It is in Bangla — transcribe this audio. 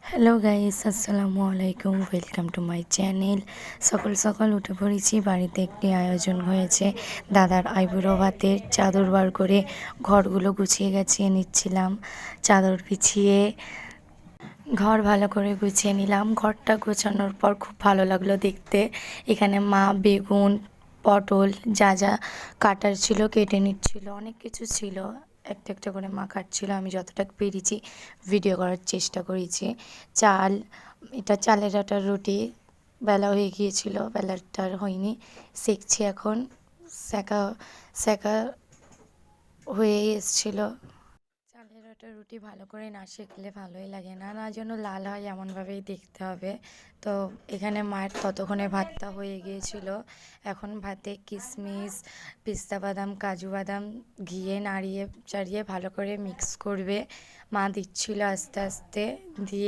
হ্যালো গাইস, আসসালামু আলাইকুম। Welcome to my channel. সকাল সকাল উঠে পড়েছি। বাড়িতে একটি আয়োজন হয়েছে দাদার আইবুড়ো ভাতের। চাদর বার করে ঘরগুলো গুছিয়ে গাছিয়ে নিচ্ছিলাম। চাদর বিছিয়ে ঘর ভালো করে গুছিয়ে নিলাম। ঘরটা গোছানোর পর খুব ভালো লাগলো দেখতে। এখানে মা বেগুন, পটল যা যা কাটার ছিল কেটে নিচ্ছিল। অনেক কিছু ছিল, একটা একটা করে মা কাটছিল। আমি যতটা পেরেছি ভিডিও করার চেষ্টা করেছি। চাল, এটা চালের আটার রুটি। বেলা হয়ে গিয়েছিল, বেলাটা আর হয়নি। সেঁকছি এখন। সেঁকা সেঁকা হয়ে এসছিল। চালের আটার রুটি ভালো করে না সেঁকলে ভালোই লাগে না, না যেন লাল হয় এমনভাবেই দেখতে হবে। তো এখানে মায়ের ততক্ষণে ভাতটা হয়ে গিয়েছিল। এখন ভাতে কিশমিশ, পিস্তা বাদাম, কাজু বাদাম ঘিয়ে নাড়িয়ে চাড়িয়ে ভালো করে মিক্স করবে। মা দিচ্ছিল আস্তে আস্তে দিয়ে